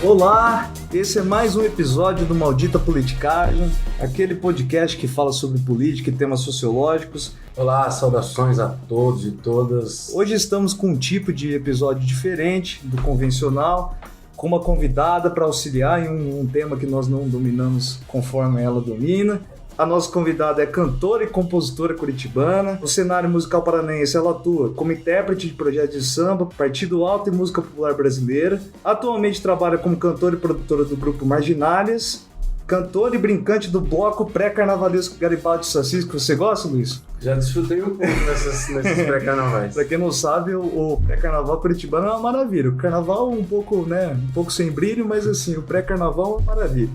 Olá, esse é mais um episódio do Maldita Politicagem, aquele podcast que fala sobre política e temas sociológicos. Olá, saudações a todos e todas. Hoje estamos com um tipo de episódio diferente do convencional, com uma convidada para auxiliar em um tema que nós não dominamos conforme ela domina. A nossa convidada é cantora e compositora curitibana. No cenário musical paranaense, ela atua como intérprete de projetos de samba, partido alto e música popular brasileira. Atualmente trabalha como cantora e produtora do grupo Marginálias. Cantora e brincante do bloco pré-carnavalesco Garibaldi Sassis, que você gosta, Luiz? Já desfrutei um pouco nesses pré-carnavais. Pra quem não sabe, o pré-carnaval curitibano é uma maravilha. O carnaval um pouco sem brilho, mas assim, o pré-carnaval é uma maravilha.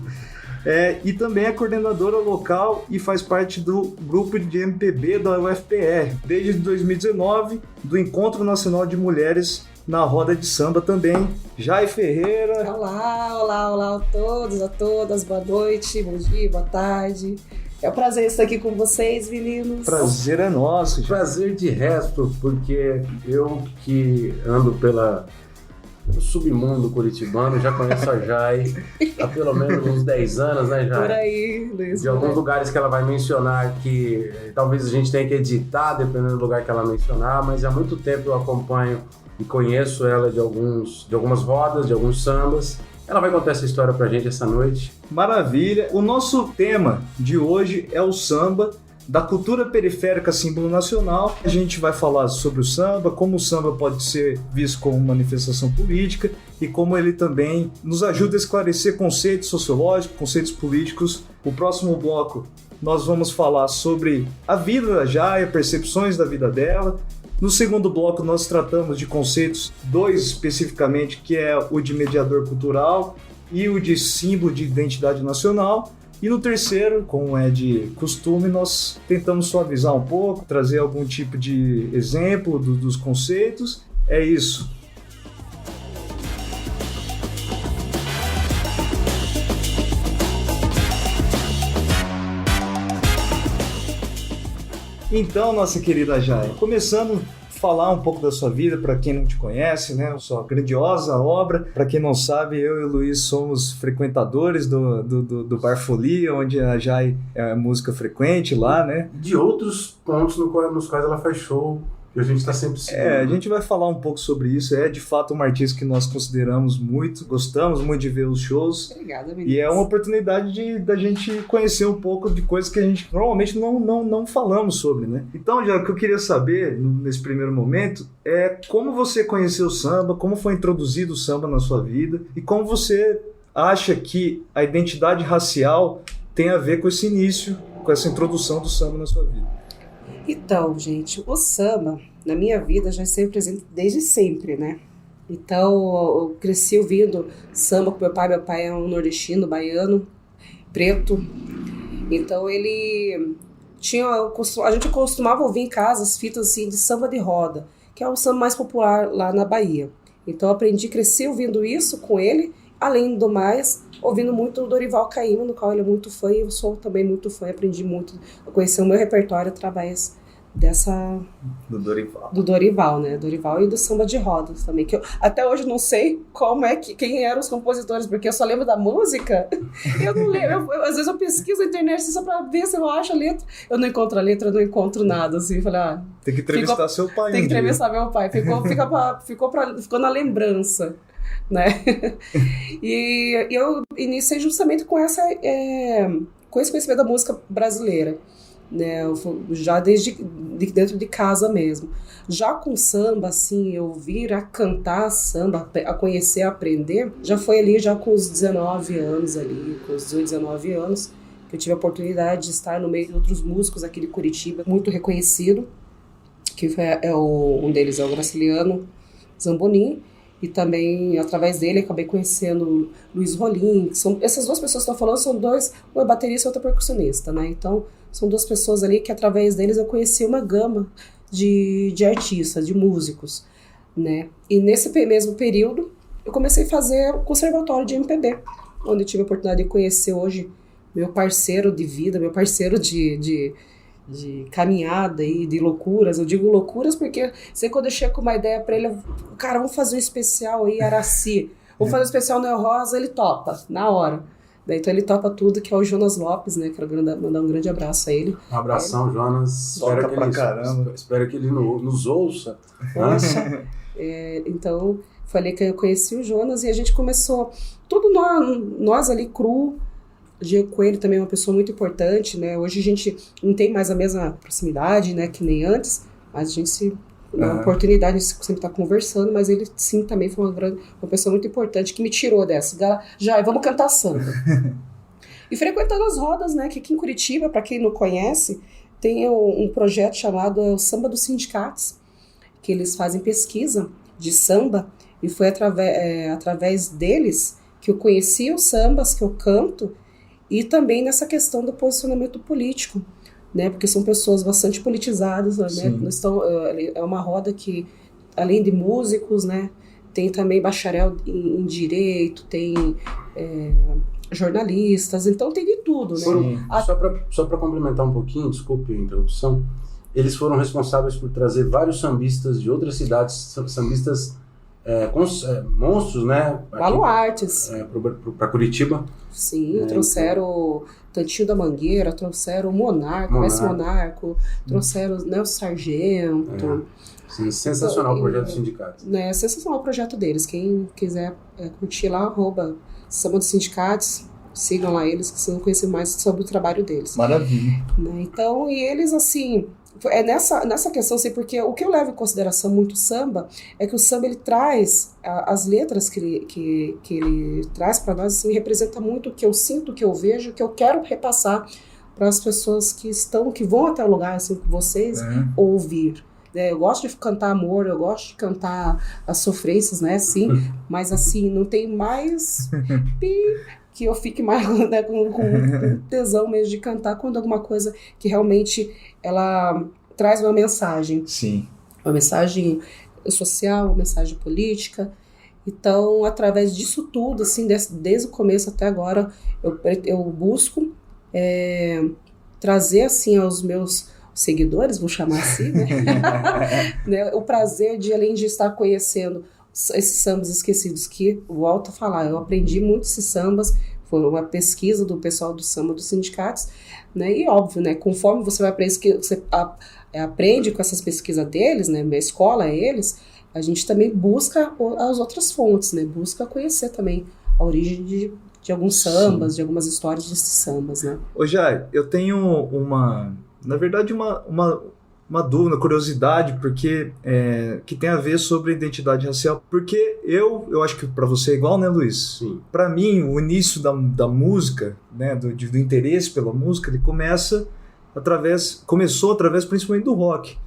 E também é coordenadora local e faz parte do grupo de MPB da UFPR, desde 2019, do Encontro Nacional de Mulheres na Roda de Samba também. Jai Ferreira. Olá a todos, a todas, boa noite, bom dia, boa tarde. É um prazer estar aqui com vocês, meninos. Prazer é nosso. Jai. Prazer de resto, porque eu que ando pelo submundo curitibano, já conheço a Jai há pelo menos uns 10 anos, né, Jai? Por aí, Luiz. De alguns lugares que ela vai mencionar que talvez a gente tenha que editar, dependendo do lugar que ela mencionar, mas há muito tempo eu acompanho e conheço ela de algumas rodas, de alguns sambas. Ela vai contar essa história pra gente essa noite. Maravilha! O nosso tema de hoje é o samba, da cultura periférica símbolo nacional. A gente vai falar sobre o samba, como o samba pode ser visto como manifestação política e como ele também nos ajuda a esclarecer conceitos sociológicos, conceitos políticos. O próximo bloco nós vamos falar sobre a vida da Jai, percepções da vida dela. No segundo bloco nós tratamos de conceitos, dois especificamente, que é o de mediador cultural e o de símbolo de identidade nacional. E no terceiro, como é de costume, nós tentamos suavizar um pouco, trazer algum tipo de exemplo dos conceitos. É isso. Então, nossa querida Jai, começando a falar um pouco da sua vida, para quem não te conhece, né? Sua grandiosa obra. Para quem não sabe, eu e o Luiz somos frequentadores do Bar Folia, onde a Jai é música frequente lá, né? De outros pontos nos quais ela faz show, que a gente está sempre seguindo. A gente vai falar um pouco sobre isso. É de fato uma artista que nós consideramos muito, gostamos muito de ver os shows. Obrigada, meninas. E é uma oportunidade da gente conhecer um pouco de coisas que a gente normalmente não falamos sobre, né? Então, já o que eu queria saber nesse primeiro momento é como você conheceu o samba, como foi introduzido o samba na sua vida e como você acha que a identidade racial tem a ver com esse início, com essa introdução do samba na sua vida. Então, gente, o samba, na minha vida, já esteve presente desde sempre, né? Então, eu cresci ouvindo samba com meu pai. Meu pai é um nordestino, baiano, preto. Então, ele tinha... A gente costumava ouvir em casa as fitas assim, de samba de roda, que é o samba mais popular lá na Bahia. Então, eu cresci ouvindo isso com ele, além do mais, ouvindo muito o Dorival Caymmi, no qual ele é muito fã, e eu sou também muito fã, aprendi muito a conhecer o meu repertório através do Dorival, né? Dorival e do samba de rodas também, que eu até hoje não sei quem eram os compositores, porque eu só lembro da música. Eu não lembro, às vezes eu pesquiso na internet só pra ver se eu acho a letra. Eu não encontro a letra, eu não encontro nada, assim, falei, tem que entrevistar seu pai. Tem que entrevistar meu pai, ficou na lembrança, né? E eu iniciei justamente com esse conhecimento da música brasileira, né? Já desde dentro de casa mesmo. Já com samba, assim, eu vir a cantar samba, a conhecer, a aprender, já foi ali já com os 19 anos ali, com os 18, 19 anos, que eu tive a oportunidade de estar no meio de outros músicos aqui de Curitiba, muito reconhecido, que um deles é o Graciliano Zambonin, e também, através dele, acabei conhecendo Luiz Rolim. Essas duas pessoas que eu estou falando são dois, um é baterista e outro é percussionista, né? Então, são duas pessoas ali que, através deles, eu conheci uma gama de artistas, de músicos, né? E nesse mesmo período, eu comecei a fazer o conservatório de MPB, onde eu tive a oportunidade de conhecer hoje meu parceiro de vida, meu parceiro de caminhada e de loucuras. Eu digo loucuras porque sei quando eu chego com uma ideia pra ele, cara, vamos fazer um especial aí, Araci. Vou fazer um especial Noel Rosa, ele topa, na hora. Daí, então ele topa tudo, que é o Jonas Lopes, né? Quero mandar um grande abraço a ele. Um abração, Jonas. Espero que ele nos ouça. Poxa. Então, falei que eu conheci o Jonas e a gente começou, tudo nós ali cru. O Diego Coelho também é uma pessoa muito importante, né? Hoje a gente não tem mais a mesma proximidade, né, que nem antes, mas a gente na oportunidade, a gente sempre está conversando, mas ele sim também foi uma pessoa muito importante que me tirou dessa. Já, vamos cantar samba. E frequentando as rodas, né? Que aqui em Curitiba, para quem não conhece, tem um projeto chamado Samba dos Sindicatos, que eles fazem pesquisa de samba, e foi através deles que eu conheci os sambas que eu canto, e também nessa questão do posicionamento político, né, porque são pessoas bastante politizadas, né, é uma roda que, além de músicos, né, tem também bacharel em direito, tem jornalistas, então tem de tudo, né? Só para complementar um pouquinho, desculpe a interrupção, eles foram responsáveis por trazer vários sambistas de outras cidades, sambistas monstros, né? Baluartes. Para Curitiba. Sim, trouxeram o Tantinho da Mangueira, trouxeram o Monarco, trouxeram o Nelson Sargento. Sim, sensacional o projeto do sindicato. É sensacional o projeto deles. Quem quiser curtir lá, @Samba dos Sindicatos, sigam lá eles, que vocês vão conhecer mais sobre o trabalho deles. Maravilha. Né? Então, e eles assim... nessa questão, assim, porque o que eu levo em consideração muito o samba é que o samba, ele traz, as letras que ele traz para nós, assim, representa muito o que eu sinto, o que eu vejo, o que eu quero repassar para as pessoas que vão até o lugar, assim, com vocês, ouvir. Eu gosto de cantar amor, eu gosto de cantar as sofrências, né, assim, mas assim, não tem mais que eu fique mais, né, com tesão mesmo de cantar quando alguma coisa que realmente ela traz uma mensagem. Sim. Uma mensagem social, uma mensagem política. Então, através disso tudo, assim, desde o começo até agora, eu busco trazer, assim, aos meus seguidores, vou chamar assim, né? O prazer de, além de estar conhecendo esses sambas esquecidos, que, volto a falar, eu aprendi muito esses sambas, foi uma pesquisa do pessoal do samba dos sindicatos, né, e óbvio, né, conforme você vai você aprende com essas pesquisas deles, né, minha escola é eles, a gente também busca as outras fontes, né, busca conhecer também a origem de alguns sambas, de algumas histórias desses sambas, né. Ô Jai, eu tenho na verdade uma dúvida, curiosidade, porque que tem a ver sobre a identidade racial, porque eu acho que para você é igual, né, Luiz? Sim. Para mim, o início da música, né, do interesse pela música, ele começou através principalmente do rock,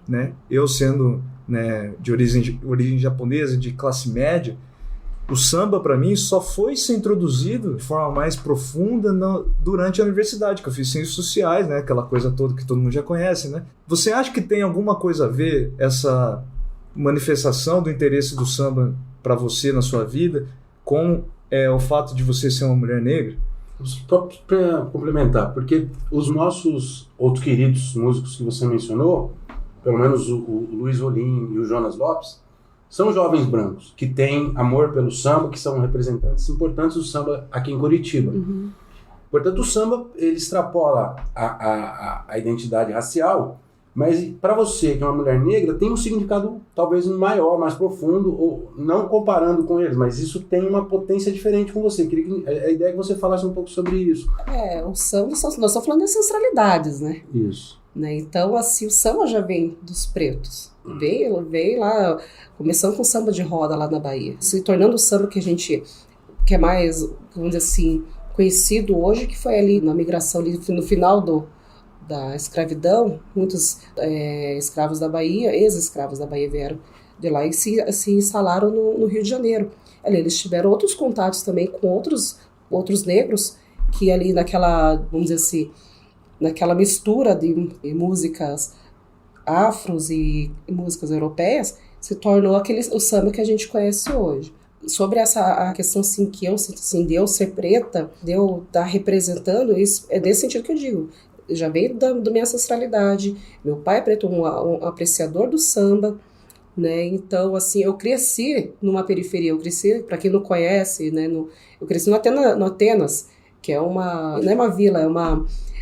né? Eu sendo, né, de origem japonesa, de classe média, o samba, para mim, só foi ser introduzido de forma mais profunda durante a universidade, que eu fiz ciências sociais, né? Aquela coisa toda que todo mundo já conhece, né? Você acha que tem alguma coisa a ver essa manifestação do interesse do samba para você na sua vida com o fato de você ser uma mulher negra? Para complementar, porque os nossos outros queridos músicos que você mencionou, pelo menos o Luiz Rolim e o Jonas Lopes, são jovens brancos que têm amor pelo samba, que são representantes importantes do samba aqui em Curitiba. Uhum. Portanto, o samba, ele extrapola a identidade racial, mas para você, que é uma mulher negra, tem um significado talvez maior, mais profundo, ou não comparando com eles, mas isso tem uma potência diferente com você. A ideia é que você falasse um pouco sobre isso. O samba, nós estamos falando de ancestralidades, né? Isso. Né? Então, assim, o samba já vem dos pretos. Veio lá, começando com o samba de roda lá na Bahia, se tornando o samba que é mais, vamos dizer assim, conhecido hoje, que foi ali na migração, ali no final da escravidão. Muitos escravos da Bahia, ex-escravos da Bahia vieram de lá e se instalaram no Rio de Janeiro. Ali eles tiveram outros contatos também com outros negros, que ali naquela, vamos dizer assim, naquela mistura de músicas afros e músicas europeias, se tornou o samba que a gente conhece hoje. Sobre a questão assim, que eu sinto assim, de eu ser preta, de eu estar representando isso, é nesse sentido que eu digo. Já veio da minha ancestralidade. Meu pai é preto, um apreciador do samba, né? Então, assim, eu cresci numa periferia, para quem não conhece, né, eu cresci no Atenas, que é não é uma vila,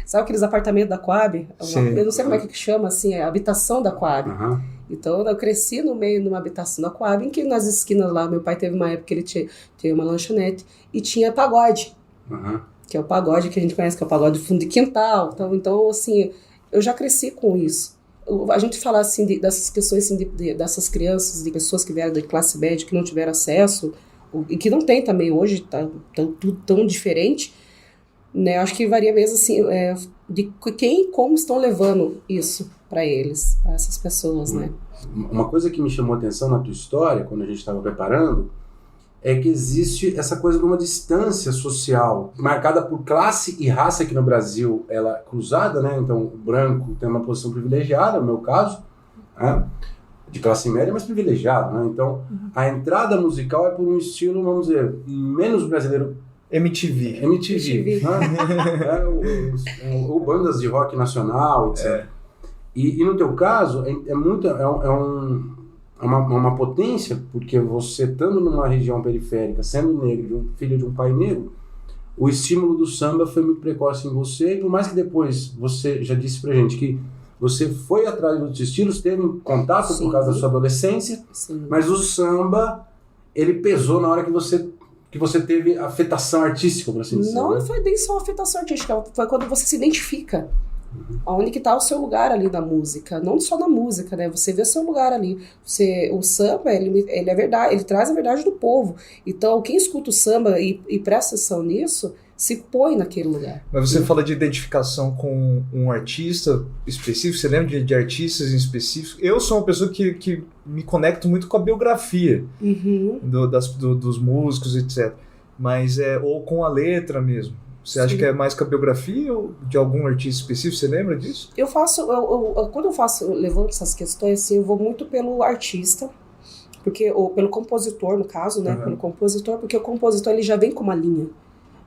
sabe aqueles apartamentos da Coab? Eu não sei como é que chama, assim, é a habitação da Coab. Uhum. Então, eu cresci no meio de uma habitação da Coab, em que nas esquinas lá, meu pai teve uma época que ele tinha uma lanchonete e tinha pagode, que é o pagode que a gente conhece, que é o pagode de fundo de quintal. Então, assim, eu já cresci com isso. A gente fala assim dessas questões assim, dessas crianças, de pessoas que vieram da classe média, que não tiveram acesso, e que não tem também hoje, tá tudo tão diferente, né? Acho que varia mesmo assim, de quem e como estão levando isso para eles, para essas pessoas, né? Uma coisa que me chamou a atenção na tua história, quando a gente estava preparando, é que existe essa coisa de uma distância social, marcada por classe e raça aqui no Brasil, ela é cruzada, né? Então, o branco tem uma posição privilegiada, no meu caso, né? De classe média, mas privilegiado, né? Então, a entrada musical é por um estilo, vamos dizer, menos brasileiro. MTV. Né? Ou bandas de rock nacional, etc. E no teu caso, uma potência, porque você estando numa região periférica, sendo negro, filho de um pai negro, o estímulo do samba foi muito precoce em você, e por mais que depois você já disse pra gente que você foi atrás dos estilos, teve contato por causa da sua adolescência, mas o samba, ele pesou na hora que você teve afetação artística, por assim dizer. Não foi nem só afetação artística, foi quando você se identifica. Onde que tá o seu lugar ali na música, não só na música, né? Você vê o seu lugar ali. O samba, ele é verdade, ele traz a verdade do povo. Então, quem escuta o samba e presta atenção nisso, se põe naquele lugar. Mas você fala de identificação com um artista específico, você lembra de artistas em específico? Eu sou uma pessoa que me conecto muito com a biografia dos músicos, etc. Mas ou com a letra mesmo. Você acha que é mais com a biografia ou de algum artista específico? Você lembra disso? Quando eu levanto essas questões, assim, eu vou muito pelo artista, ou pelo compositor, no caso, né? Pelo compositor, porque o compositor ele já vem com uma linha,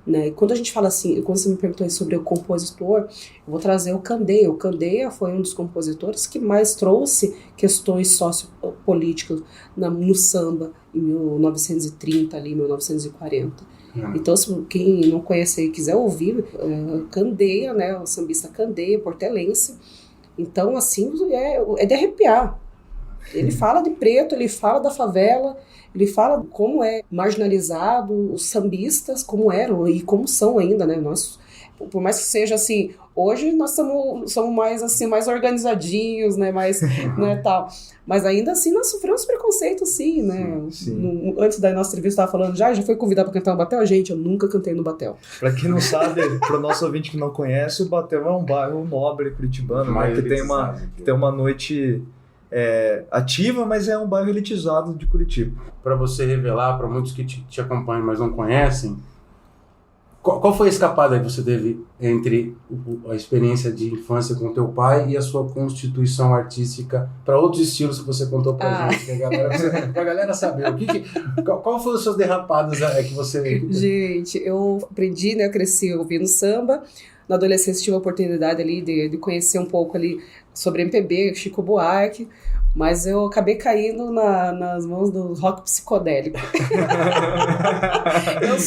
né? E quando a gente fala assim, quando você me perguntou sobre o compositor, eu vou trazer o Candeia. O Candeia foi um dos compositores que mais trouxe questões sociopolíticas no samba em 1930, ali, 1940. Então, se quem não conhece e quiser ouvir, Candeia, né, o sambista Candeia, portelense. Então, assim, é de arrepiar. Ele fala de preto, ele fala da favela, ele fala como é marginalizado os sambistas, como eram e como são ainda, né? Nós, por mais que seja assim, hoje nós somos mais assim, mais organizadinhos, né? Mais, né, tal. Mas ainda assim nós sofremos preconceito, sim, né? Sim. Antes da nossa entrevista estava falando, já foi convidado para cantar no Batel? Gente, eu nunca cantei no Batel. Para quem não sabe, para o nosso ouvinte que não conhece, o Batel é um bairro nobre curitibano, né? Que tem uma noite ativa, mas é um bairro elitizado de Curitiba. Para você revelar para muitos que te acompanham, mas não conhecem, qual foi a escapada que você teve entre a experiência de infância com teu pai e a sua constituição artística para outros estilos que você contou pra gente, pra galera saber qual foram as suas derrapadas que você... Gente, eu aprendi, né, eu cresci ouvindo samba. Na adolescência tive a oportunidade ali de conhecer um pouco ali sobre MPB, Chico Buarque, mas eu acabei caindo nas mãos do rock psicodélico. Eu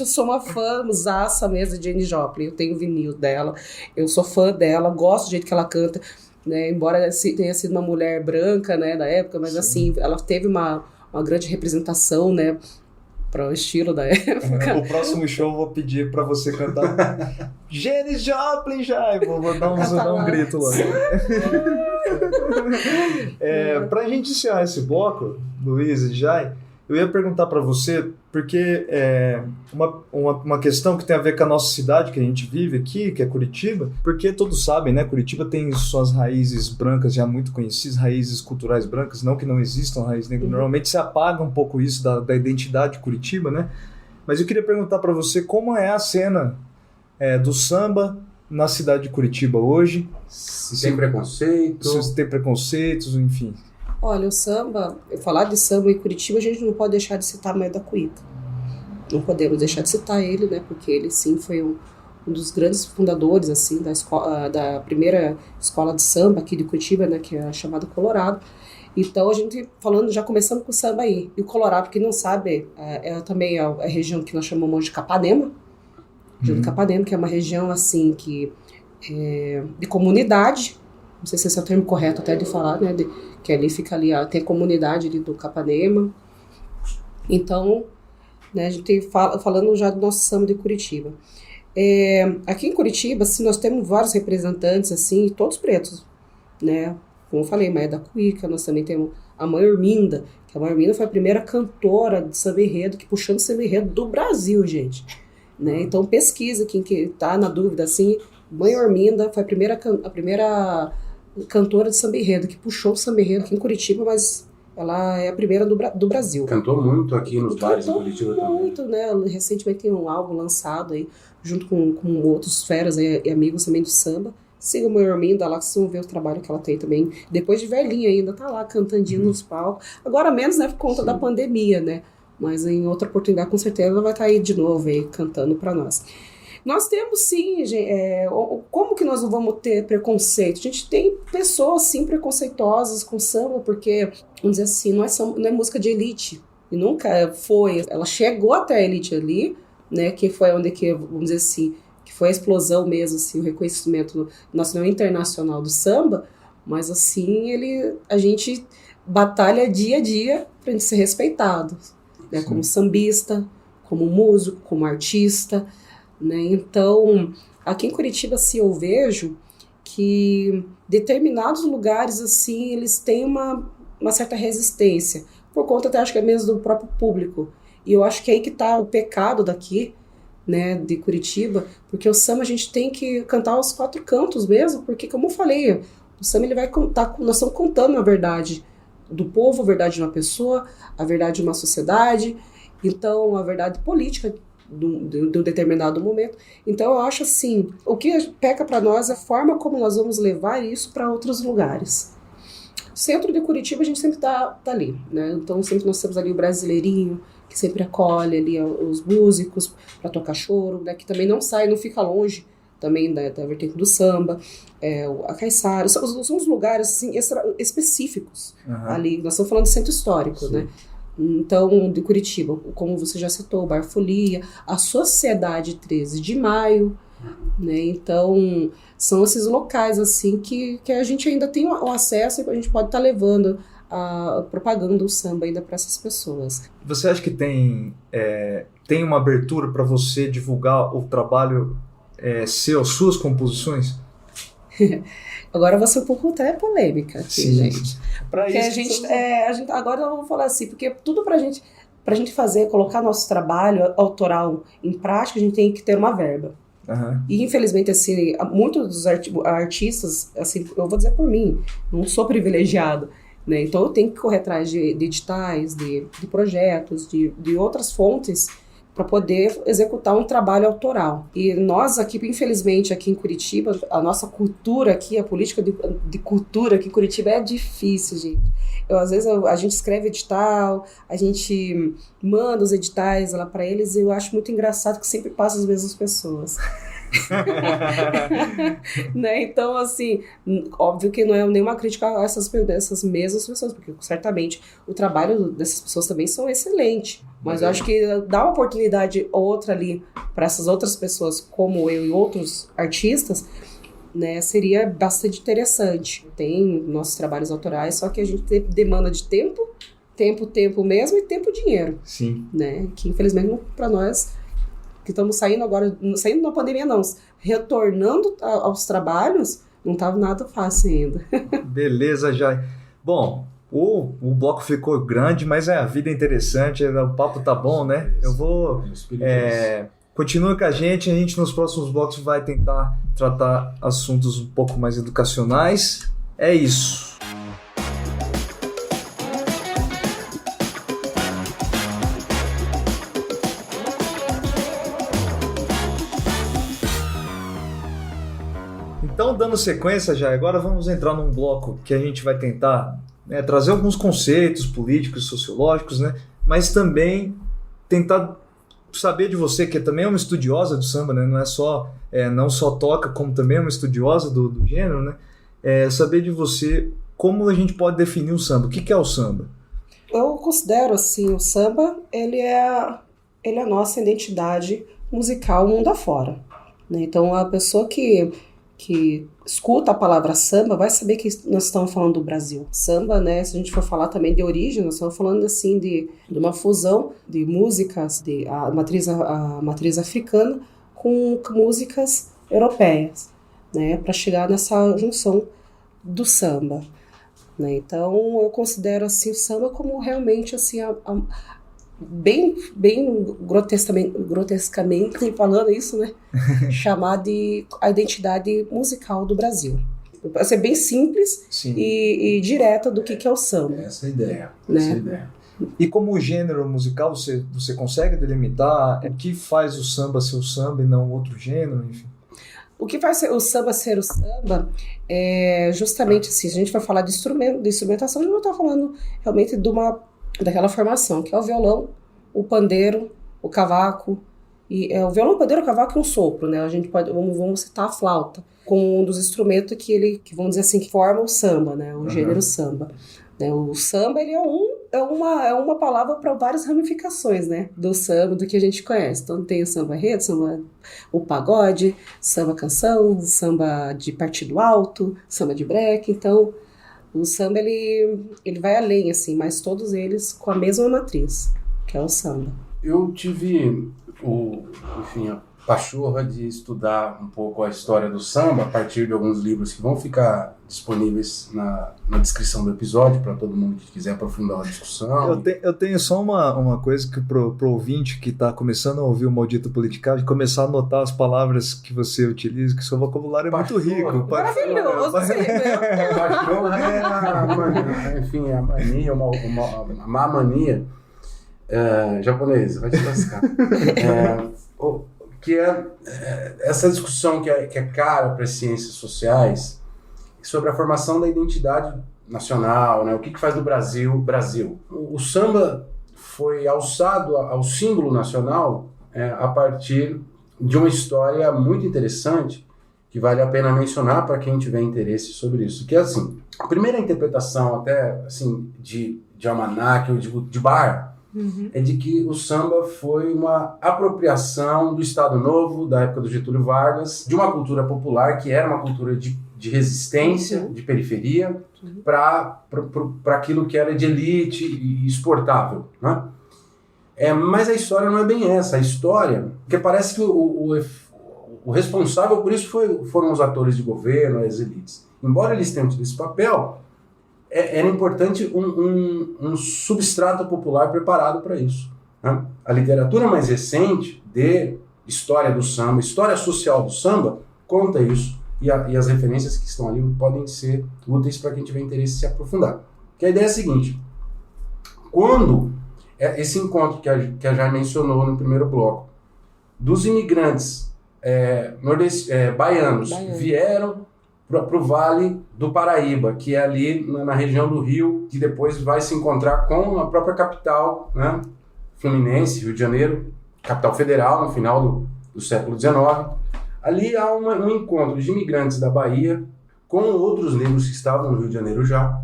sou uma fãzaça mesmo de Janis Joplin, eu tenho vinil dela, eu sou fã dela, gosto do jeito que ela canta, né, embora tenha sido uma mulher branca, né, da época, mas assim, ela teve uma grande representação, né, para o estilo da época. O próximo show eu vou pedir para você cantar Janis Joplin já, eu vou dar um grito lá. Para a gente encerrar esse bloco, Luiz e Jai, eu ia perguntar para você, porque uma questão que tem a ver com a nossa cidade que a gente vive aqui, que é Curitiba, porque todos sabem, né, Curitiba tem suas raízes brancas já muito conhecidas, raízes culturais brancas, não que não existam raízes negras, normalmente se apaga um pouco isso da identidade de Curitiba, né? Mas eu queria perguntar para você como é a cena do samba na cidade de Curitiba hoje. Se tem preconceito. Se tem preconceitos, enfim. Olha, o samba, falar de samba em Curitiba, a gente não pode deixar de citar Maia da Cuíta. Não podemos deixar de citar ele, né? Porque ele, sim, foi um dos grandes fundadores, assim, da primeira escola de samba aqui de Curitiba, né? Que é a chamada Colorado. Então a gente falando, já começando com o samba aí. E o Colorado, pra quem não sabe, também é a região que nós chamamos de Capanema. Região de Capanema, que é uma região assim que de comunidade. Não sei se esse é o termo correto até de falar, né? Que ali fica ali, tem a comunidade ali do Capanema. Então, né, a gente falando já do nosso samba de Curitiba. Aqui em Curitiba, assim, nós temos vários representantes, assim, todos pretos, né? Como eu falei, Maia da Cuíca, nós também temos a Mãe Orminda, que a Mãe Orminda foi a primeira cantora de samba enredo, que puxando samba enredo do Brasil, gente. Né? Então pesquisa, quem que tá na dúvida, assim, Mãe Orminda foi a primeira cantora de samba enredo, que puxou o samba enredo aqui em Curitiba, mas ela é a primeira do Brasil. Cantou muito aqui nos bares em Curitiba também. Muito, né? Recentemente tem um álbum lançado aí, junto com outros feras e amigos também do samba. Siga a Mãe Orminda lá, que vocês vão ver o trabalho que ela tem também. Depois de velhinha ainda, tá lá cantandinho nos palcos. Agora menos, né, por conta da pandemia, né? Mas em outra oportunidade, com certeza, ela vai estar aí de novo aí, cantando para nós. Nós temos, sim, como que nós não vamos ter preconceito? A gente tem pessoas, sim, preconceituosas com samba, porque, vamos dizer assim, não é música de elite. E nunca foi. Ela chegou até a elite ali, né, que foi onde que, vamos dizer assim, que foi a explosão mesmo, assim, o reconhecimento nacional e internacional do samba, mas, assim, a gente batalha dia a dia para a gente ser respeitado, né, como sambista, como músico, como artista, né? Então, aqui em Curitiba, assim, eu vejo que determinados lugares, assim, eles têm uma certa resistência, por conta, até acho que é mesmo do próprio público. E eu acho que é aí que está o pecado daqui, né, de Curitiba, porque o samba a gente tem que cantar aos 4 cantos mesmo, porque, como eu falei, o samba ele vai contar, nós estamos contando a verdade do povo, a verdade de uma pessoa, a verdade de uma sociedade, então a verdade política de um determinado momento. Então eu acho assim, o que peca para nós é a forma como nós vamos levar isso para outros lugares. O centro de Curitiba a gente sempre tá ali, né? Então sempre nós temos ali o brasileirinho, que sempre acolhe ali os músicos para tocar choro, né? Que também não sai, não fica longe também da vertente do samba, a Caiçara, são os lugares assim, específicos ali. Nós estamos falando de centro histórico, sim, né? Então, de Curitiba, como você já citou, o Bar Folia, a Sociedade 13 de Maio, né? Então, são esses locais assim que a gente ainda tem o acesso e a gente pode estar levando propagando o samba ainda para essas pessoas. Você acha que tem uma abertura para você divulgar o trabalho suas composições? Agora eu vou ser um pouco até polêmica aqui, sim, gente. Porque a gente, agora eu vou falar assim, porque tudo pra gente colocar nosso trabalho autoral em prática, a gente tem que ter uma verba. E infelizmente, assim, muitos dos artistas, assim, eu vou dizer por mim, não sou privilegiado, né? Então eu tenho que correr atrás de editais, de projetos, de outras fontes para poder executar um trabalho autoral. E nós aqui, infelizmente, aqui em Curitiba, a nossa cultura aqui, a política de cultura aqui em Curitiba é difícil, gente. Às vezes a gente escreve edital, a gente manda os editais lá para eles e eu acho muito engraçado que sempre passa as mesmas pessoas. Né? Então, assim, óbvio que não é nenhuma crítica a essas mesmas pessoas, porque certamente o trabalho dessas pessoas também são excelente, mas eu acho que dar uma oportunidade outra ali para essas outras pessoas, como eu e outros artistas, né, seria bastante interessante. Tem nossos trabalhos autorais, só que a gente demanda de tempo mesmo e tempo e dinheiro. Sim. Né? Que infelizmente para nós que estamos saindo agora, saindo da pandemia não, retornando aos trabalhos, não estava nada fácil ainda. Beleza, Jai. Bom, o bloco ficou grande, mas a vida é interessante, o papo tá bom, né? Eu vou... Continua com a gente nos próximos blocos vai tentar tratar assuntos um pouco mais educacionais. É isso. Então, dando sequência já, agora vamos entrar num bloco que a gente vai tentar trazer alguns conceitos políticos, sociológicos, né? Mas também tentar saber de você, que também é uma estudiosa do samba, né? Não só toca, como também é uma estudiosa do gênero, né? Saber de você como a gente pode definir o samba? O que é o samba? Eu considero, assim, o samba, ele é a nossa identidade musical mundo afora, né? Então, a pessoa que escuta a palavra samba vai saber que nós estamos falando do Brasil. Samba, né, se a gente for falar também de origem, nós estamos falando, assim, de uma fusão de músicas, a matriz africana com músicas europeias, né, para chegar nessa junção do samba, né? Então, eu considero, assim, o samba como realmente, assim, bem grotescamente falando isso, né? Chamar de a identidade musical do Brasil. Vai ser bem simples e direta do que é o samba. Essa é a ideia. Né? Essa é a ideia. E como gênero musical, você consegue delimitar o que faz o samba ser o samba e não outro gênero, enfim? O que faz o samba ser o samba é justamente assim, se a gente vai falar de instrumentação, a gente não está falando realmente daquela formação, que é o violão, o pandeiro, o cavaco, o violão, o pandeiro, o cavaco e um sopro, né? A gente vamos citar a flauta, como um dos instrumentos que vamos dizer assim, que formam o samba, né? O gênero samba. Né? O samba, ele é uma palavra para várias ramificações, né? Do samba, do que a gente conhece. Então tem o samba enredo, o pagode, samba canção, samba de partido alto, samba de break. Então o samba, ele vai além, assim, mas todos eles com a mesma matriz, que é o samba. Eu tive a pachorra de estudar um pouco a história do samba a partir de alguns livros que vão ficar disponíveis na descrição do episódio para todo mundo que quiser aprofundar a discussão. Eu tenho só uma coisa que pro ouvinte que está começando a ouvir o Maldito Politicagem, começar a anotar as palavras que você utiliza, que seu vocabulário é muito rico. Maravilhoso, Pachorra é a mania, uma má mania japonesa, vai te lascar. Que é essa discussão que é cara para as ciências sociais sobre a formação da identidade nacional, né? O que faz do Brasil Brasil. O samba foi alçado ao símbolo nacional a partir de uma história muito interessante que vale a pena mencionar para quem tiver interesse sobre isso, que é assim, a primeira interpretação até assim de almanaque ou de bar é de que o samba foi uma apropriação do Estado Novo, da época do Getúlio Vargas, de uma cultura popular que era uma cultura de resistência, de periferia, para aquilo que era de elite e exportável, né? Mas a história não é bem essa. A história, porque parece que o responsável por isso foram os atores de governo, as elites. Embora eles tenham tido esse papel, era importante um substrato popular preparado para isso, né? A literatura mais recente de história do samba, história social do samba, conta isso, e as referências que estão ali podem ser úteis para quem tiver interesse em se aprofundar. Que a ideia é a seguinte: quando esse encontro que a Jai mencionou no primeiro bloco, dos imigrantes baianos vieram para o Vale do Paraíba, que é ali na região do Rio, que depois vai se encontrar com a própria capital, né, fluminense, Rio de Janeiro, capital federal, no final do século XIX. Ali há um encontro de imigrantes da Bahia com outros negros que estavam no Rio de Janeiro já,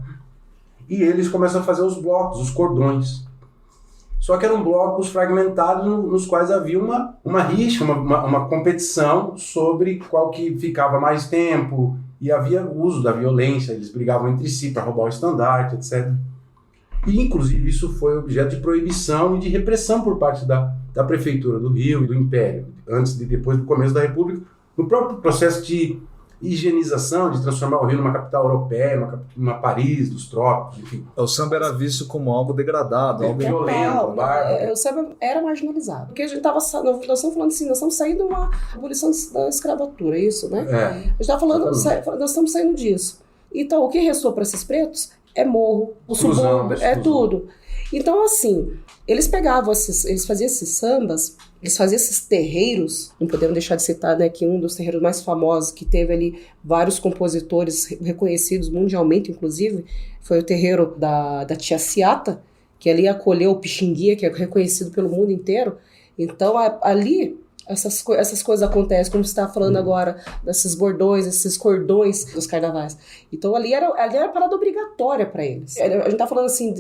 e eles começam a fazer os blocos, os cordões. Só que eram blocos fragmentados nos quais havia uma rixa, uma competição sobre qual que ficava mais tempo, e havia o uso da violência, eles brigavam entre si para roubar o estandarte, etc. E, inclusive, isso foi objeto de proibição e de repressão por parte da Prefeitura do Rio e do Império, antes e depois do começo da República, no próprio processo de higienização, de transformar o Rio numa capital europeia, uma Paris dos trópicos, enfim. O samba era visto como algo degradado, algo violento. O samba era marginalizado. Porque a gente nós estamos falando assim, nós estamos saindo de uma abolição da escravatura, isso, né? A gente está falando, nós estamos saindo disso. Então, o que restou para esses pretos é morro, o subúrbio, tudo. Então, assim, eles faziam esses sambas, eles faziam esses terreiros, não podemos deixar de citar, né, que um dos terreiros mais famosos, que teve ali vários compositores reconhecidos mundialmente, inclusive, foi o terreiro da Tia Ciata, que ali acolheu o Pixinguinha, que é reconhecido pelo mundo inteiro. Então, ali, essas coisas acontecem, como você está falando agora, desses bordões, esses cordões dos carnavais. Então ali era parada obrigatória para eles. A gente está falando assim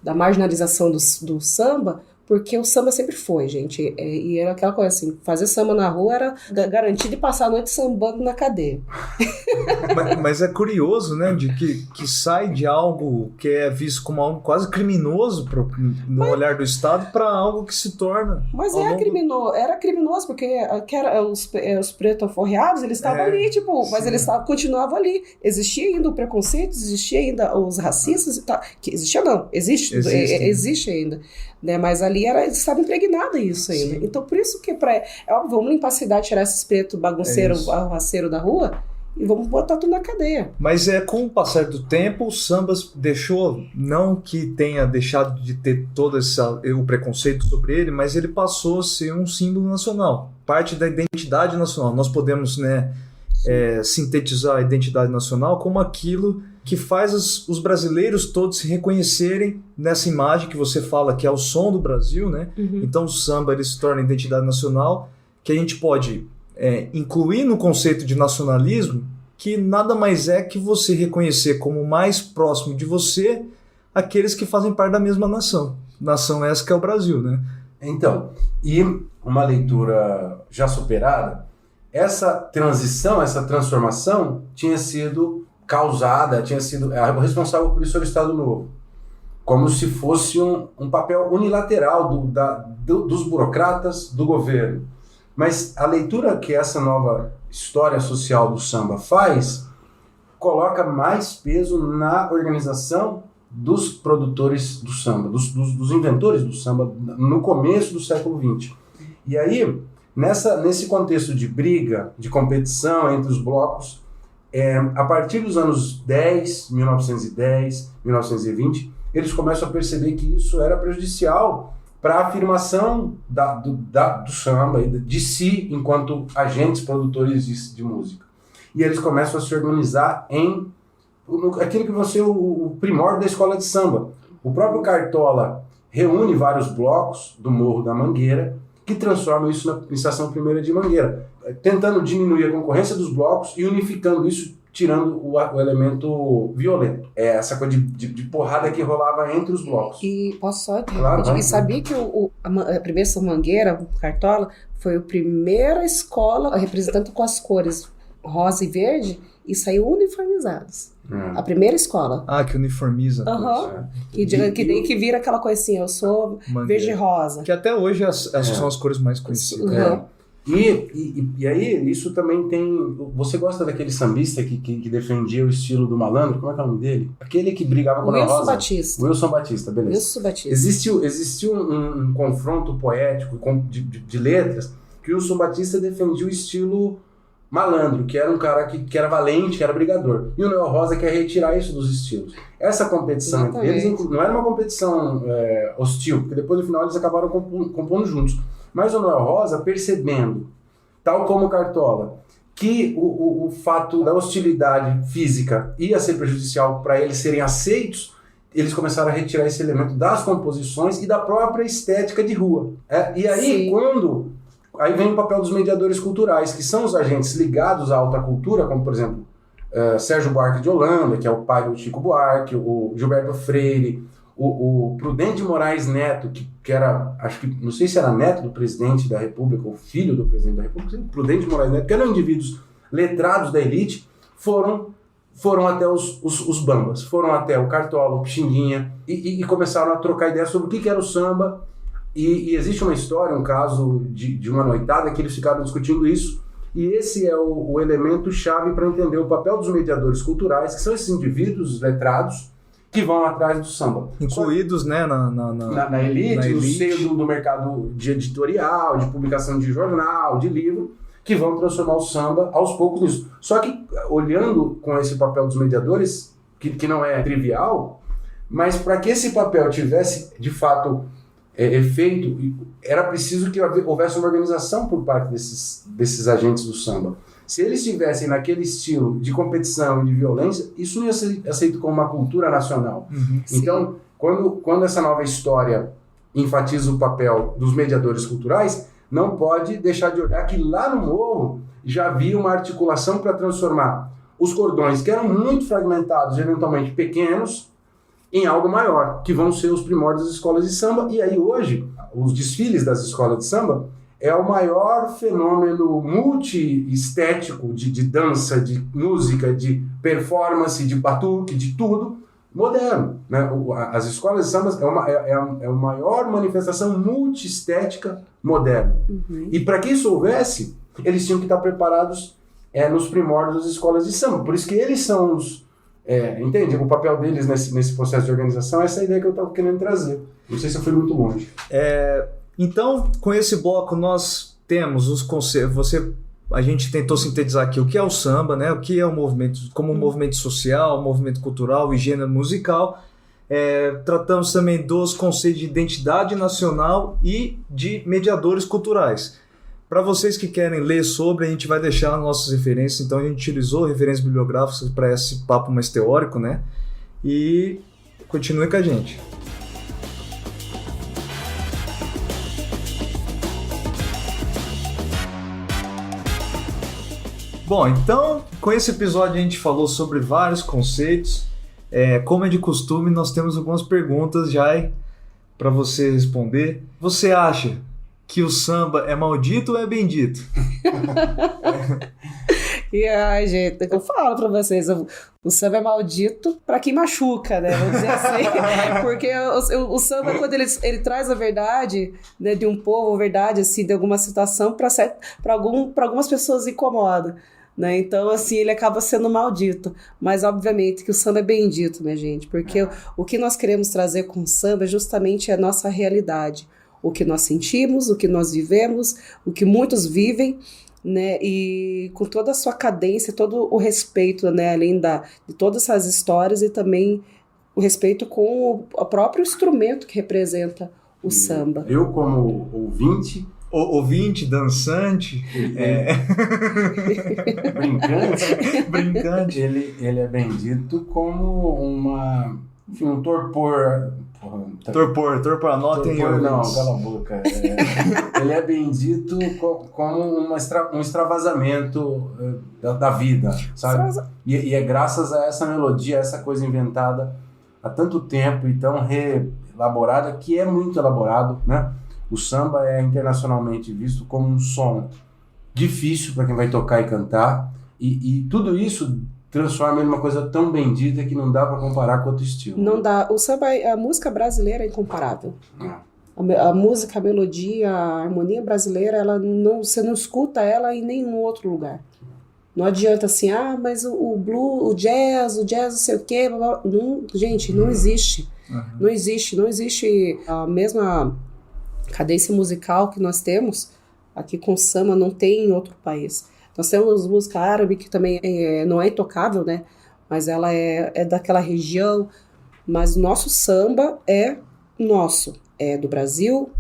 da marginalização do samba, porque o samba sempre foi, gente. E era aquela coisa assim, fazer samba na rua era garantir de passar a noite sambando na cadeia. Mas é curioso, né, de que sai de algo que é visto como algo quase criminoso no olhar do Estado para algo que se torna... Mas era criminoso, porque os pretos alforreados, eles estavam ali, tipo, sim. Mas eles continuavam ali. Existia ainda o preconceito, existia ainda os racistas e tal. Que existia não, existe ainda. Né? Mas ali estava impregnado isso ainda. Sim. Então, por isso que óbvio, vamos limpar a cidade, tirar esses pretos bagunceiros, arruaceiros da rua e vamos botar tudo na cadeia. Mas com o passar do tempo, o samba deixou, não que tenha deixado de ter todo o preconceito sobre ele, mas ele passou a ser um símbolo nacional, parte da identidade nacional. Nós podemos, né, sintetizar a identidade nacional como aquilo que faz os brasileiros todos se reconhecerem nessa imagem que você fala, que é o som do Brasil, né? Uhum. Então o samba ele se torna identidade nacional, que a gente pode incluir no conceito de nacionalismo, que nada mais é que você reconhecer como mais próximo de você aqueles que fazem parte da mesma nação. Nação essa que é o Brasil, né? Então, e uma leitura já superada, essa transição, essa transformação tinha sido causada, tinha sido responsável por isso era o Estado Novo, como se fosse um papel unilateral dos burocratas do governo. Mas a leitura que essa nova história social do samba faz coloca mais peso na organização dos produtores do samba, dos inventores do samba no começo do século XX. E aí, nesse contexto de briga, de competição entre os blocos, a partir dos anos 1910, 1920, eles começam a perceber que isso era prejudicial para a afirmação do samba, de si, enquanto agentes produtores de música. E eles começam a se organizar em aquilo que vai ser o primórdio da escola de samba. O próprio Cartola reúne vários blocos do Morro da Mangueira, que transformam isso na Estação Primeira de Mangueira, tentando diminuir a concorrência dos blocos e unificando isso, tirando o elemento violento. Essa coisa de porrada que rolava entre os blocos. E posso só claro, e sabia que a primeira São Mangueira, o Cartola, foi a primeira escola representando com as cores rosa e verde e saiu uniformizados. A primeira escola. Que uniformiza. Que vira aquela coisa assim, eu sou Mangueira. Verde e rosa. Que até hoje essas são as cores mais conhecidas. E aí, isso também tem... Você gosta daquele sambista que defendia o estilo do malandro? Como é que é o nome dele? Aquele que brigava com a Rosa? Wilson Batista, beleza. Wilson Batista. Existiu um confronto poético de letras que o Wilson Batista defendia o estilo malandro, que era um cara que era valente, que era brigador. E o Noel Rosa quer retirar isso dos estilos. Essa competição entre eles não era uma competição hostil, porque depois no final eles acabaram compondo juntos. Mas o Noel Rosa, percebendo, tal como o Cartola, que o fato da hostilidade física ia ser prejudicial para eles serem aceitos, eles começaram a retirar esse elemento das composições e da própria estética de rua. E aí, aí vem o papel dos mediadores culturais, que são os agentes ligados à alta cultura, como, por exemplo, Sérgio Buarque de Holanda, que é o pai do Chico Buarque, o Gilberto Freire, o Prudente de Moraes Neto, que era, acho que, não sei se era neto do presidente da República, ou filho do presidente da República, Prudente de Moraes Neto, que eram indivíduos letrados da elite, foram até os bambas, foram até o Cartola, o Pixinguinha, e começaram a trocar ideias sobre o que era o samba. E existe uma história, um caso de uma noitada que eles ficaram discutindo isso, e esse é o elemento chave para entender o papel dos mediadores culturais, que são esses indivíduos letrados que vão atrás do samba. Incluídos, né, na elite, no seio do mercado de editorial, de publicação de jornal, de livro, que vão transformar o samba aos poucos nisso. Só que, olhando com esse papel dos mediadores, que não é trivial, mas para que esse papel tivesse, de fato, efeito, era preciso que houvesse uma organização por parte desses agentes do samba. Se eles estivessem naquele estilo de competição e de violência, isso não ia ser aceito como uma cultura nacional. Uhum, então, quando essa nova história enfatiza o papel dos mediadores culturais, não pode deixar de olhar que lá no morro já havia uma articulação para transformar os cordões, que eram muito fragmentados, eventualmente pequenos, em algo maior, que vão ser os primórdios das escolas de samba. E aí hoje, os desfiles das escolas de samba é o maior fenômeno multi-estético de dança, de música, de performance, de batuque, de tudo, moderno, né? As escolas de samba é a maior manifestação multi-estética moderna. E para que isso houvesse, eles tinham que estar preparados nos primórdios das escolas de samba. Por isso que eles são os... entende? O papel deles nesse processo de organização é essa ideia que eu estava querendo trazer. Não sei se eu fui muito longe. Então, com esse bloco, nós temos os conceitos. A gente tentou sintetizar aqui o que é o samba, né? O que é o movimento, como um movimento social, um movimento cultural e gênero musical. Tratamos também dos conceitos de identidade nacional e de mediadores culturais. Para vocês que querem ler sobre, a gente vai deixar nossas referências. Então, a gente utilizou referências bibliográficas para esse papo mais teórico, né? E continue com a gente. Bom, então, com esse episódio a gente falou sobre vários conceitos. Como é de costume, nós temos algumas perguntas já para você responder. Você acha que o samba é maldito ou é bendito? E ai, gente, eu falo pra vocês, o samba é maldito pra quem machuca, né? Vamos dizer assim. Porque o samba, quando ele traz a verdade, né, de um povo, a verdade assim, de alguma situação, pra algumas pessoas incomoda. Né? Então, assim, ele acaba sendo maldito. Mas, obviamente, que o samba é bendito, né, gente? Porque o que nós queremos trazer com o samba é justamente a nossa realidade. O que nós sentimos, o que nós vivemos, o que muitos vivem, né? E com toda a sua cadência, todo o respeito, né? Além de todas essas histórias e também o respeito com o próprio instrumento que representa o samba. Eu, como ouvinte... Ouvinte, dançante, brincante, ele é bendito como um torpor. Torpor, anotem. Não, cala a boca. Ele é bendito como um extravasamento da vida, sabe? E é graças a essa melodia, a essa coisa inventada há tanto tempo e tão reelaborada, que é muito elaborado, né? O samba é internacionalmente visto como um som difícil para quem vai tocar e cantar, e tudo isso transforma ele numa coisa tão bendita que não dá para comparar com outro estilo. Não dá. O samba, a música brasileira é incomparável. A música, a melodia, a harmonia brasileira, você não escuta ela em nenhum outro lugar. Não adianta assim, mas o blues, o jazz não sei o quê. Blá, blá. Não, gente, não existe. Não existe a mesma cadência musical que nós temos aqui com samba, não tem em outro país. Nós temos música árabe que também não é intocável, né? Mas ela é daquela região. Mas o nosso samba é nosso, é do Brasil.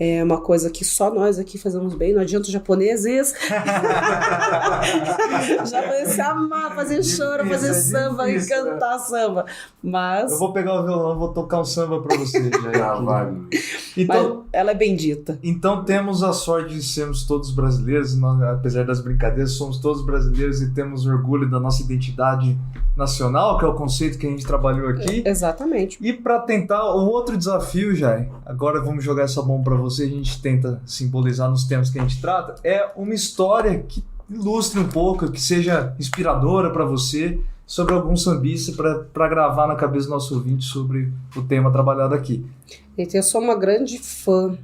É uma coisa que só nós aqui fazemos bem, não adianta os japoneses. Japoneses se amar, fazer choro, fazer samba e cantar samba. Mas... Eu vou pegar o violão, vou tocar um samba pra você. Então, mas ela é bendita. Então temos a sorte de sermos todos brasileiros, nós, apesar das brincadeiras, somos todos brasileiros e temos orgulho da nossa identidade nacional, que é o conceito que a gente trabalhou aqui. Exatamente. E para tentar um outro desafio, Jai, agora vamos jogar essa bomba para você, a gente tenta simbolizar nos temas que a gente trata, é uma história que ilustre um pouco, que seja inspiradora para você, sobre algum sambista para gravar na cabeça do nosso ouvinte sobre o tema trabalhado aqui. Eu sou uma grande fã.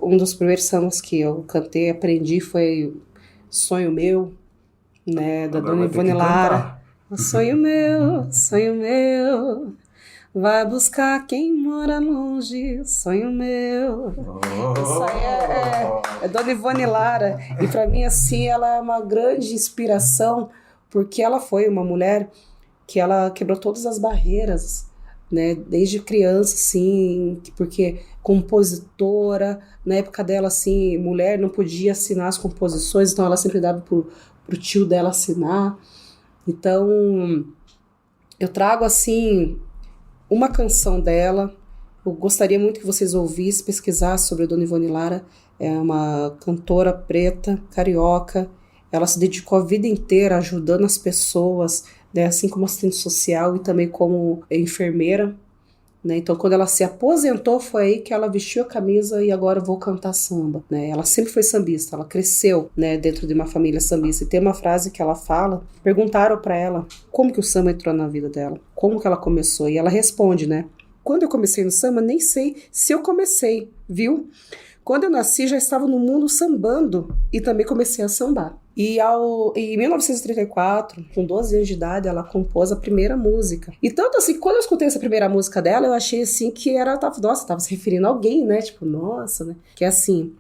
Um dos primeiros sambas que eu cantei, aprendi, foi Sonho Meu, né, da Dona Ivone Lara. Sonho meu, vai buscar quem mora longe, sonho meu. Isso aí é Dona Ivone Lara. E para mim, assim, ela é uma grande inspiração, porque ela foi uma mulher que ela quebrou todas as barreiras, né, desde criança, assim, porque compositora, na época dela, assim, mulher não podia assinar as composições, então ela sempre dava pro tio dela assinar. Então, eu trago, assim, uma canção dela. Eu gostaria muito que vocês ouvissem, pesquisassem sobre a Dona Ivone Lara. é uma cantora preta, carioca. Ela se dedicou a vida inteira ajudando as pessoas, né, assim como assistente social e também como enfermeira. Né? Então, quando ela se aposentou, foi aí que ela vestiu a camisa e agora vou cantar samba. Né? Ela sempre foi sambista, ela cresceu, né, dentro de uma família sambista. E tem uma frase que ela fala, perguntaram para ela como que o samba entrou na vida dela, como que ela começou. E ela responde, né? Quando eu comecei no samba, nem sei se eu comecei, viu? Quando eu nasci, já estava no mundo sambando e também comecei a sambar. E em 1934, com 12 anos de idade, ela compôs a primeira música. E tanto assim, quando eu escutei essa primeira música dela, eu achei assim que tava se referindo a alguém, né? Tipo, nossa, né? Que é assim,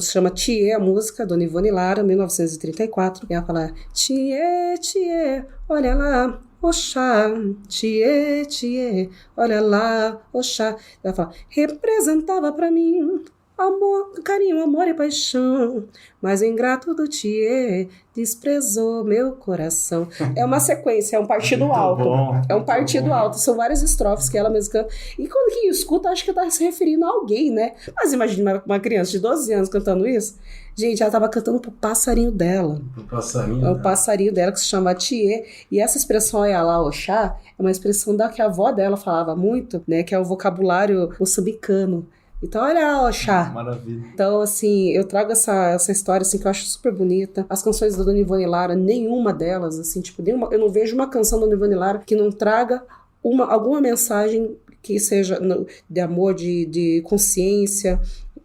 chama Tiê, a música, Dona Ivone Lara, 1934. E ela fala, Tiê, Tiê, olha lá, Oxá, Tiê, Tiê, olha lá, Oxá. Ela fala, representava pra mim amor, carinho, amor e paixão, mas o ingrato do Tiê desprezou meu coração. É uma sequência, é um partido alto. É um partido alto, são várias estrofes que ela mesma canta. E quando quem escuta, acho que tá se referindo a alguém, né? Mas imagina uma criança de 12 anos cantando isso. Gente, ela tava cantando pro passarinho dela. Pro passarinho? É o passarinho dela que se chama Tiê. E essa expressão Oyalá Oxá é uma expressão que a avó dela falava muito, né? Que é o vocabulário moçambicano. Então, olha, Oxá. Maravilha. Então, assim, eu trago essa história, assim, que eu acho super bonita. As canções da Dona Ivone Lara, nenhuma delas, assim, tipo, eu não vejo uma canção da Dona Ivone Lara que não traga alguma mensagem que seja de amor, de consciência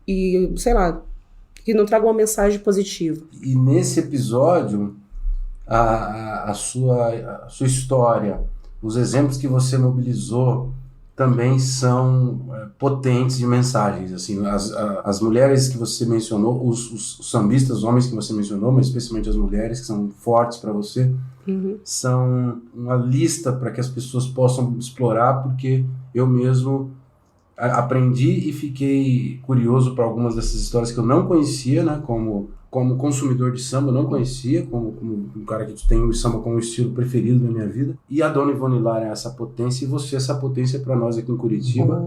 e, sei lá, que não traga uma mensagem positiva. E nesse episódio, a sua história, os exemplos que você mobilizou também são potentes de mensagens. Assim, as mulheres que você mencionou, os sambistas, os homens que você mencionou, mas especialmente as mulheres que são fortes para você, são uma lista para que as pessoas possam explorar, porque eu mesmo aprendi e fiquei curioso para algumas dessas histórias que eu não conhecia, né, como consumidor de samba, eu não conhecia, como um cara que tem o samba como estilo preferido da minha vida. E a Dona Ivone Lara é essa potência, e você é essa potência para nós aqui em Curitiba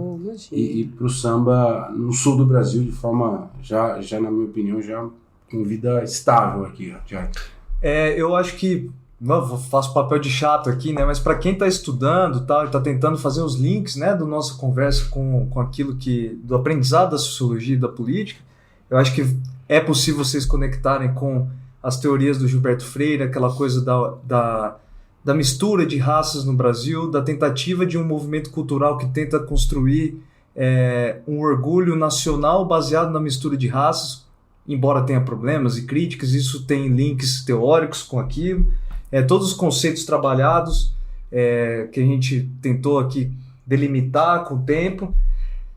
e para o samba no sul do Brasil, de forma, já na minha opinião, já com vida estável aqui. Eu acho que faço papel de chato aqui, né? Mas para quem está estudando, está tentando fazer os links, né, da nossa conversa com aquilo do aprendizado da sociologia e da política, eu acho que é possível vocês conectarem com as teorias do Gilberto Freire, aquela coisa da mistura de raças no Brasil, da tentativa de um movimento cultural que tenta construir um orgulho nacional baseado na mistura de raças, embora tenha problemas e críticas, isso tem links teóricos com aquilo. Todos os conceitos trabalhados que a gente tentou aqui delimitar com o tempo.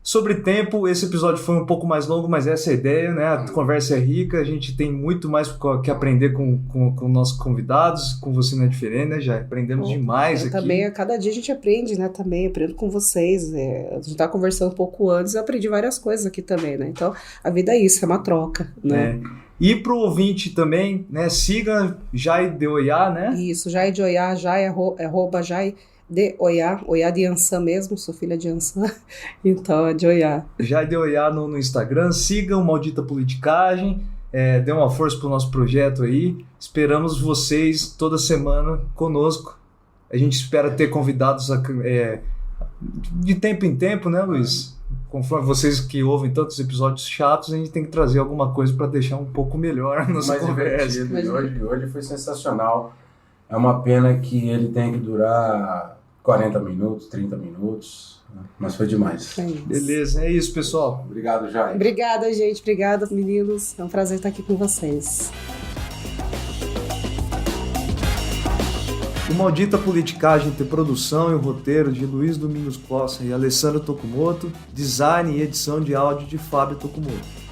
Sobre tempo, esse episódio foi um pouco mais longo, mas essa é a ideia, né? A conversa é rica, a gente tem muito mais que aprender com nossos convidados, com você não é diferente, né? Já aprendemos demais aqui. Também, a cada dia a gente aprende, né? Também aprendo com vocês. A gente estava conversando um pouco antes, eu aprendi várias coisas aqui também, né? Então, a vida é isso, é uma troca, né? E pro ouvinte também, né? Siga Jai de Oiá, né? Isso, Jai de Oiá, Jai, arroba Jai de Oiá, Oiá de Ançã mesmo, sou filha de Ançã, então é de Oiá. Jai de Oiá no Instagram, sigam Maldita Politicagem, dê uma força pro nosso projeto aí, esperamos vocês toda semana conosco, a gente espera ter convidados de tempo em tempo, né, Luiz? Conforme vocês que ouvem tantos episódios chatos, a gente tem que trazer alguma coisa para deixar um pouco melhor a nossa conversa. Hoje foi sensacional. É uma pena que ele tenha que durar 40 minutos, 30 minutos, né? Mas foi demais. Beleza, é isso, pessoal. Obrigado, Jair. Obrigada, gente. Obrigada, meninos. É um prazer estar aqui com vocês. O Maldita Politicagem tem produção e o roteiro de Luiz Domingos Costa e Alessandro Tokumoto, design e edição de áudio de Fábio Tokumoto.